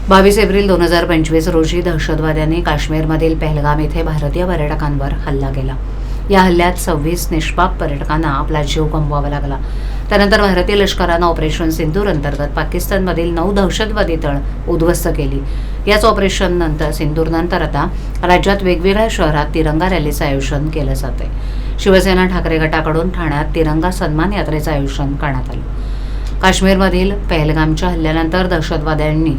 22 April 2025 रोजी दहशतवाद्यांनी काश्मीरमधील पहलगाम येथे भारतीय पर्यटकांवर हल्ला केला. या हल्ल्यात 26 निष्पाप पर्यटकांना आपला जीव गमवावा लागला. त्यानंतर भारतीय लष्करानं ऑपरेशन सिंदूर अंतर्गत पाकिस्तानमधील 9 दहशतवादी तळ उद्ध्वस्त केली. याच ऑपरेशन नंतर सिंदूरनंतर आता राज्यात वेगवेगळ्या शहरात तिरंगा रॅलीचं आयोजन केलं जाते. शिवसेना ठाकरे गटाकडून ठाण्यात तिरंगा सन्मान यात्रेचं आयोजन करण्यात आलं. काश्मीरमधील पहलगामच्या हल्ल्यानंतर दहशतवाद्यांनी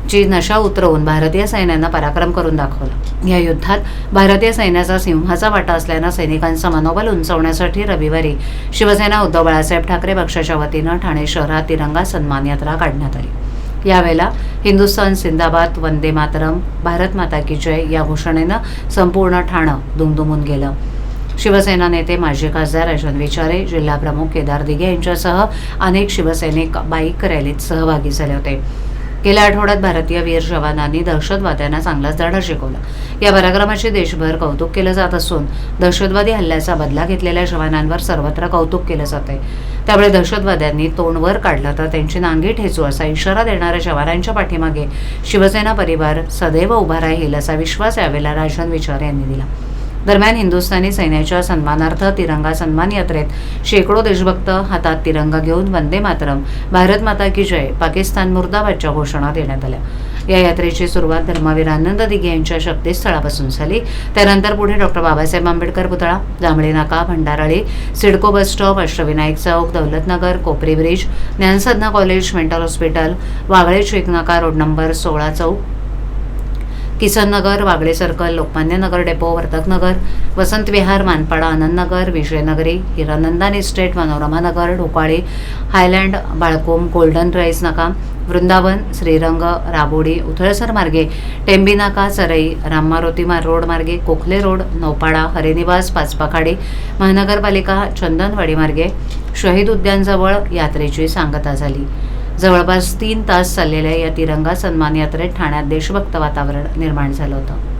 ची नशा उतरवून भारतीय सैन्यानं पराक्रम करून दाखवला. या युद्धात भारतीय सैन्याचा सिंहाचा वाटा असल्यानं सैनिकांचं मनोबल उंचावण्यासाठी रविवारी शिवसेना उद्धव बाळासाहेब ठाकरे पक्षाच्या वतीनं ठाणे शहरात तिरंगा सन्मान यात्रा काढण्यात आली. यावेळेला हिंदुस्थान जिंदाबाद, वंदे मातरम, भारत माता की जय या घोषणेनं संपूर्ण ठाणं दुमदुमून गेलं. शिवसेना नेते माजी खासदार राजन विचारे, जिल्हाप्रमुख केदार दिघे यांच्यासह अनेक शिवसैनिक बाईक रॅलीत सहभागी झाले होते. गेल्या आठवड्यात भारतीय वीर जवानांनी दहशतवाद्यांना चांगलाच धडा शिकवला. या पराक्रमाचे देशभर कौतुक केलं जात असून दहशतवादी हल्ल्याचा बदला घेतलेल्या जवानांवर सर्वत्र कौतुक केलं जाते. त्यामुळे दहशतवाद्यांनी तोंड वर काढलं तर त्यांची नांगी ठेचू असा इशारा देणाऱ्या जवानांच्या पाठीमागे शिवसेना परिवार सदैव उभा राहील असा विश्वास यावेळेला राजन विचारे यांनी दिला. दरम्यान हिंदुस्थानी सैन्याच्या सन्मानार्थ तिरंगा सन्मान यात्रेत शेकडो देशभक्त हातात तिरंगा घेऊन वंदे मातरम, भारत माता की जय, पाकिस्तान मुर्दाबादच्या घोषणा देण्यात आल्या. या यात्रेची सुरुवात धर्मवीर आनंद दिघे यांच्या शक्तीस्थळापासून झाली. त्यानंतर पुढे डॉक्टर बाबासाहेब आंबेडकर पुतळा, Jambhali Naka, Bhandarli, CIDCO bus stop, Ashtavinayak Chowk, Daulatnagar, Kopri bridge, Dnyansadhana college, mental hospital, Wagle check Naka, road number 16 Chowk, Kisan Nagar, Wagle circle, Lokmanya Nagar depot, Vartak Nagar, Vasant Vihar, Manpada, Anand Nagar, Vijaynagari, Hiranandani estate, Manorama Nagar, Dhokali, Highland, Balkum, golden rice Naka, Vrindavan, Shrirang, Rabodi, Uthalsar मार्गे, टेंबी नाका, सरई, राममारुती रोड मार्गे, कोखले रोड, नौपाडा, हरिनिवास, पाचपाखाडी, महानगरपालिका, चंदनवाडी मार्गे शहीद उद्यानजवळ यात्रेची सांगता झाली. जवळपास 3 तास चाललेल्या या तिरंगा सन्मान यात्रेत ठाण्यात देशभक्त वातावरण निर्माण झालं होतं.